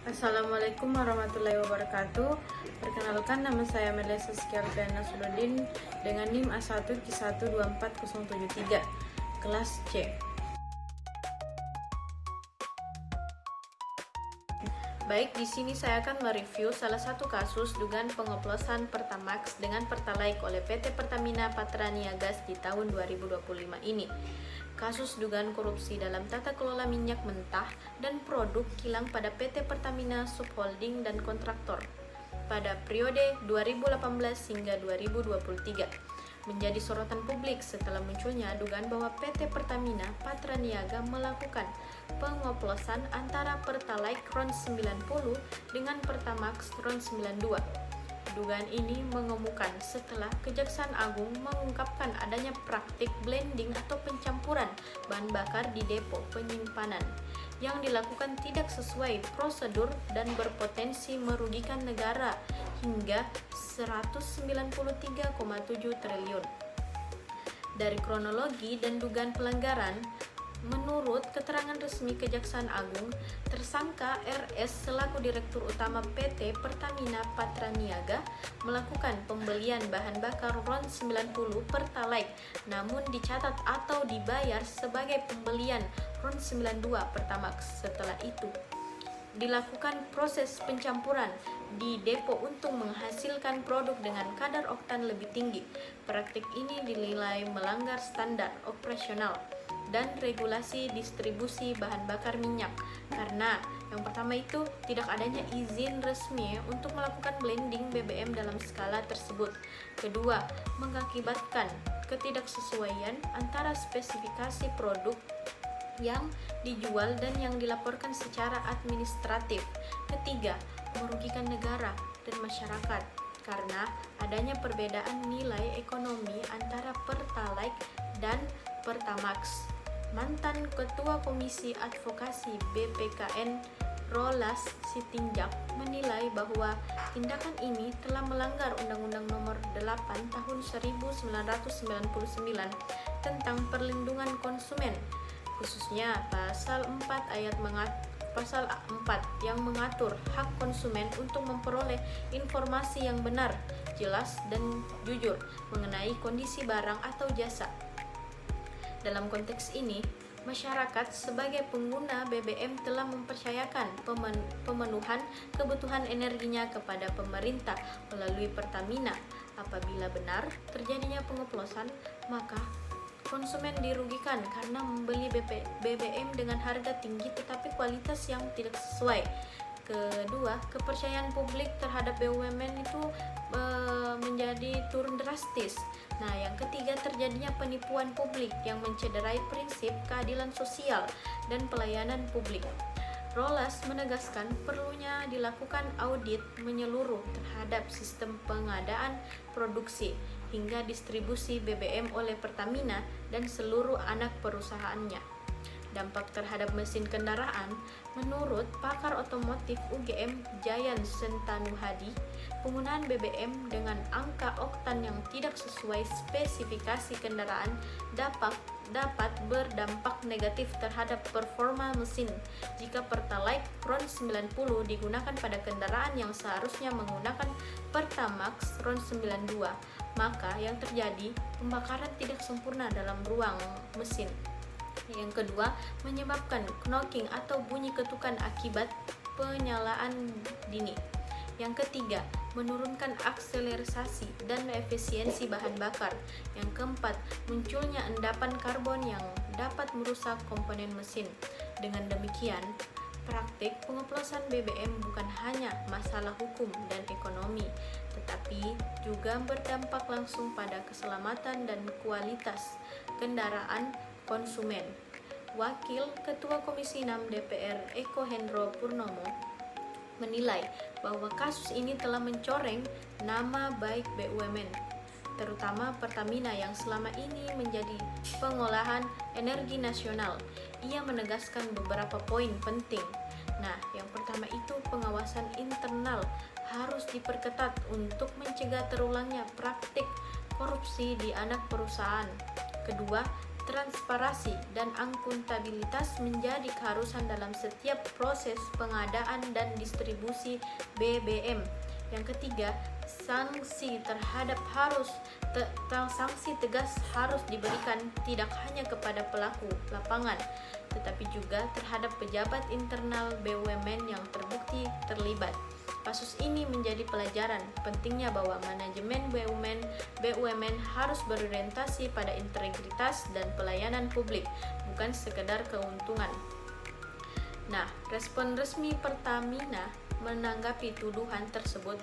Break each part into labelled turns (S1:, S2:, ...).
S1: Assalamualaikum warahmatullahi wabarakatuh. Perkenalkan, nama saya Melia Saskia Alfiana Sudodin dengan NIM A1Q124073 kelas C. Baik, di sini saya akan mereview salah satu kasus dugaan pengoplosan Pertamax dengan Pertalite oleh PT Pertamina Patraniaga di tahun 2025 ini. Kasus dugaan korupsi dalam tata kelola minyak mentah dan produk kilang pada PT Pertamina Subholding dan kontraktor pada periode 2018 hingga 2023 menjadi sorotan publik setelah munculnya dugaan bahwa PT Pertamina Patraniaga melakukan pengoplosan antara Pertalite RON 90 dengan Pertamax RON 92. Dugaan ini mengemukan setelah Kejaksaan Agung mengungkapkan adanya praktik blending atau pencampuran bahan bakar di depo penyimpanan yang dilakukan tidak sesuai prosedur dan berpotensi merugikan negara hingga 193,7 triliun. Dari kronologi dan dugaan pelanggaran, menurut keterangan resmi Kejaksaan Agung, tersangka RS selaku Direktur Utama PT Pertamina Patraniaga melakukan pembelian bahan bakar RON 90 Pertalite namun dicatat atau dibayar sebagai pembelian RON 92 Pertamax. Setelah itu dilakukan proses pencampuran di depo untuk menghasilkan produk dengan kadar oktan lebih tinggi. Praktik ini dinilai melanggar standar operasional dan regulasi distribusi bahan bakar minyak karena yang pertama itu tidak adanya izin resmi untuk melakukan blending BBM dalam skala tersebut. Kedua, mengakibatkan ketidaksesuaian antara spesifikasi produk yang dijual dan yang dilaporkan secara administratif. Ketiga, merugikan negara dan masyarakat karena adanya perbedaan nilai ekonomi antara Pertalite dan Pertamax. Mantan Ketua Komisi Advokasi BPKN Rolas Sitinjak menilai bahwa tindakan ini telah melanggar Undang-Undang Nomor 8 Tahun 1999 tentang perlindungan konsumen, khususnya pasal 4 yang mengatur hak konsumen untuk memperoleh informasi yang benar, jelas, dan jujur mengenai kondisi barang atau jasa. Dalam konteks ini, masyarakat sebagai pengguna BBM telah mempercayakan pemenuhan kebutuhan energinya kepada pemerintah melalui Pertamina. Apabila benar terjadinya pengoplosan, maka konsumen dirugikan karena membeli BBM dengan harga tinggi tetapi kualitas yang tidak sesuai. Kedua, kepercayaan publik terhadap BUMN itu menjadi turun drastis. Nah, yang ketiga, terjadinya penipuan publik yang mencederai prinsip keadilan sosial dan pelayanan publik. Rolas menegaskan perlunya dilakukan audit menyeluruh terhadap sistem pengadaan, produksi, hingga distribusi BBM oleh Pertamina dan seluruh anak perusahaannya. Dampak terhadap mesin kendaraan, menurut pakar otomotif UGM Jayan Sentanuhadi, penggunaan BBM dengan angka oktan yang tidak sesuai spesifikasi kendaraan dapat berdampak negatif terhadap performa mesin. Jika Pertalite RON 90 digunakan pada kendaraan yang seharusnya menggunakan Pertamax RON 92, maka yang terjadi pembakaran tidak sempurna dalam ruang mesin. Yang kedua, menyebabkan knocking atau bunyi ketukan akibat penyalaan dini. Yang ketiga, menurunkan akselerasi dan efisiensi bahan bakar. Yang keempat, munculnya endapan karbon yang dapat merusak komponen mesin. Dengan demikian, praktik pengoplosan BBM bukan hanya masalah hukum dan ekonomi, tetapi juga berdampak langsung pada keselamatan dan kualitas kendaraan konsumen. Wakil Ketua Komisi 6 DPR Eko Hendro Purnomo menilai bahwa kasus ini telah mencoreng nama baik BUMN, terutama Pertamina yang selama ini menjadi pengolahan energi nasional. Ia menegaskan beberapa poin penting. Nah, yang pertama itu pengawasan internal harus diperketat untuk mencegah terulangnya praktik korupsi di anak perusahaan. Kedua, Transparansi dan akuntabilitas menjadi keharusan dalam setiap proses pengadaan dan distribusi BBM. Yang ketiga, sanksi tegas harus diberikan tidak hanya kepada pelaku lapangan, tetapi juga terhadap pejabat internal BUMN yang terbukti terlibat. Kasus ini menjadi pelajaran pentingnya bahwa manajemen BUMN harus berorientasi pada integritas dan pelayanan publik, bukan sekedar keuntungan. Nah, respon resmi Pertamina menanggapi tuduhan tersebut.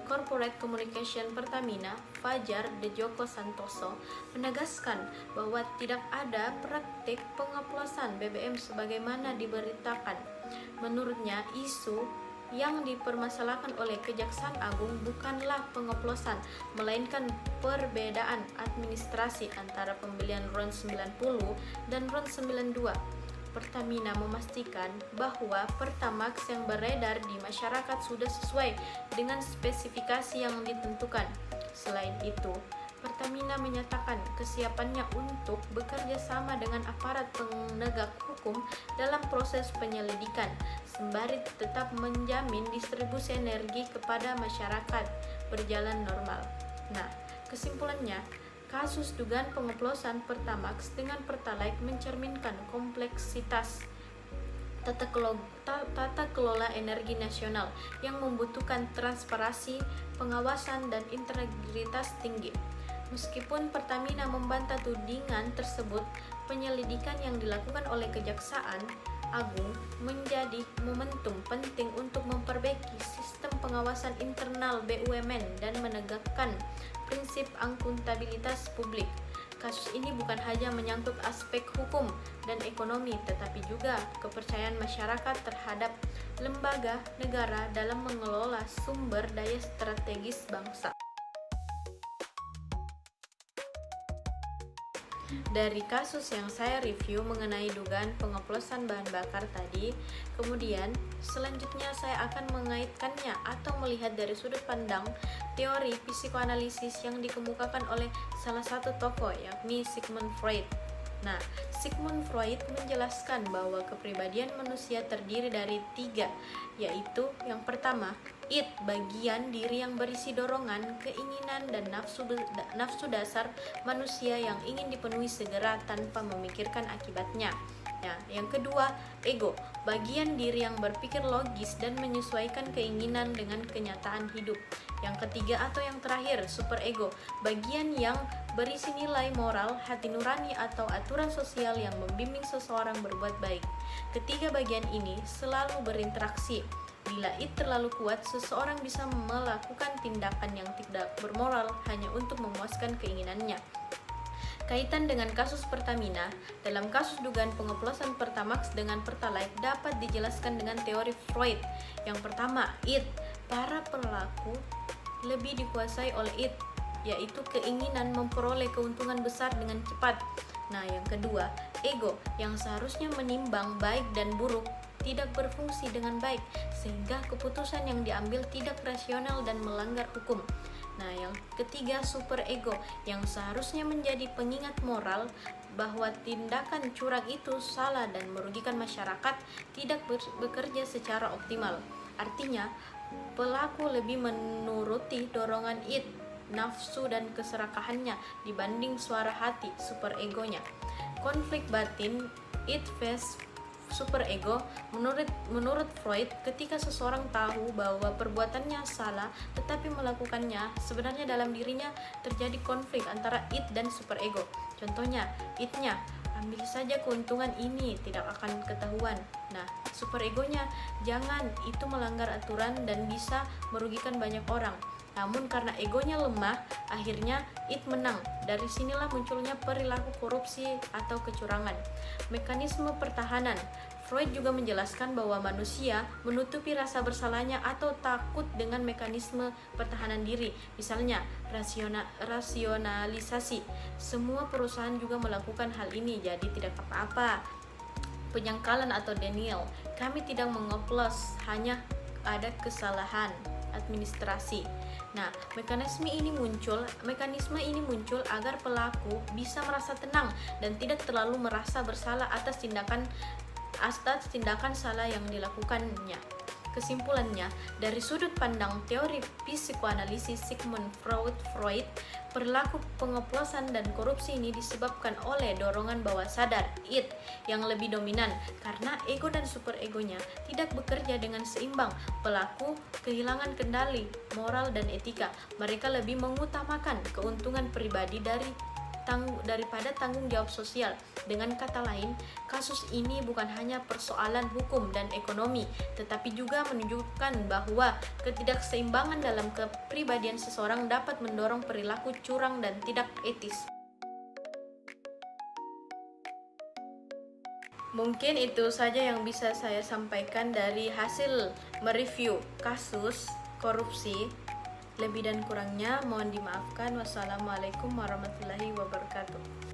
S1: Corporate Communication Pertamina, Fajar De Joko Santoso, menegaskan bahwa tidak ada praktik pengoplosan BBM sebagaimana diberitakan. Menurutnya, isu yang dipermasalahkan oleh Kejaksaan Agung bukanlah pengoplosan, melainkan perbedaan administrasi antara pembelian RON 90 dan RON 92. Pertamina memastikan bahwa Pertamax yang beredar di masyarakat sudah sesuai dengan spesifikasi yang ditentukan. Selain itu, Pertamina menyatakan kesiapannya untuk bekerja sama dengan aparat penegak hukum dalam proses penyelidikan, sembari tetap menjamin distribusi energi kepada masyarakat berjalan normal. Nah, kesimpulannya, kasus dugaan pengoplosan Pertamax dengan Pertalite mencerminkan kompleksitas tata kelola energi nasional yang membutuhkan transparansi, pengawasan, dan integritas tinggi. Meskipun Pertamina membantah tudingan tersebut, penyelidikan yang dilakukan oleh Kejaksaan Agung menjadi momentum penting untuk memperbaiki sistem pengawasan internal BUMN dan menegakkan prinsip akuntabilitas publik. Kasus ini bukan hanya menyangkut aspek hukum dan ekonomi, tetapi juga kepercayaan masyarakat terhadap lembaga negara dalam mengelola sumber daya strategis bangsa. Dari kasus yang saya review mengenai dugaan pengoplosan bahan bakar tadi, kemudian selanjutnya saya akan mengaitkannya atau melihat dari sudut pandang teori psikoanalisis yang dikemukakan oleh salah satu tokoh, yakni Sigmund Freud. Nah, Sigmund Freud menjelaskan bahwa kepribadian manusia terdiri dari 3, yaitu yang pertama, id, bagian diri yang berisi dorongan, keinginan, dan nafsu dasar manusia yang ingin dipenuhi segera tanpa memikirkan akibatnya. Nah, yang kedua, ego, bagian diri yang berpikir logis dan menyesuaikan keinginan dengan kenyataan hidup. Yang ketiga atau yang terakhir, superego, bagian yang berisi nilai moral, hati nurani, atau aturan sosial yang membimbing seseorang berbuat baik. Ketiga bagian ini selalu berinteraksi. Bila id terlalu kuat, seseorang bisa melakukan tindakan yang tidak bermoral hanya untuk memuaskan keinginannya. Kaitan dengan kasus Pertamina, dalam kasus dugaan pengoplosan Pertamax dengan Pertalite dapat dijelaskan dengan teori Freud. Yang pertama, id, para pelaku lebih dikuasai oleh id, yaitu keinginan memperoleh keuntungan besar dengan cepat. Nah, yang kedua, ego, yang seharusnya menimbang baik dan buruk, tidak berfungsi dengan baik, sehingga keputusan yang diambil tidak rasional dan melanggar hukum. Nah, yang ketiga, superego, yang seharusnya menjadi pengingat moral bahwa tindakan curang itu salah dan merugikan masyarakat, tidak bekerja secara optimal. Artinya, pelaku lebih menuruti dorongan id, nafsu dan keserakahannya dibanding suara hati, superegonya. Konflik batin, id versus superego, menurut Freud, ketika seseorang tahu bahwa perbuatannya salah tetapi melakukannya, sebenarnya dalam dirinya terjadi konflik antara id dan superego. Contohnya, id-nya, ambil saja keuntungan ini, tidak akan ketahuan. Nah, superegonya, jangan, itu melanggar aturan dan bisa merugikan banyak orang. Namun karena egonya lemah, akhirnya id menang. Dari sinilah munculnya perilaku korupsi atau kecurangan. Mekanisme pertahanan. Freud juga menjelaskan bahwa manusia menutupi rasa bersalahnya atau takut dengan mekanisme pertahanan diri. Misalnya, rasionalisasi. Semua perusahaan juga melakukan hal ini, jadi tidak apa-apa. Penyangkalan atau denial. Kami tidak mengoplos, hanya ada kesalahan administrasi. Nah, mekanisme ini muncul agar pelaku bisa merasa tenang dan tidak terlalu merasa bersalah atas tindakan salah yang dilakukannya. Kesimpulannya, dari sudut pandang teori psikoanalisis Sigmund Freud, perilaku pengoplosan dan korupsi ini disebabkan oleh dorongan bawah sadar id yang lebih dominan karena ego dan superegonya tidak bekerja dengan seimbang. Pelaku kehilangan kendali moral dan etika. Mereka lebih mengutamakan keuntungan pribadi daripada tanggung jawab sosial. Dengan kata lain, kasus ini bukan hanya persoalan hukum dan ekonomi, tetapi juga menunjukkan bahwa ketidakseimbangan dalam kepribadian seseorang dapat mendorong perilaku curang dan tidak etis. Mungkin itu saja yang bisa saya sampaikan dari hasil mereview kasus korupsi. Lebih dan kurangnya mohon dimaafkan. Wassalamualaikum warahmatullahi wabarakatuh.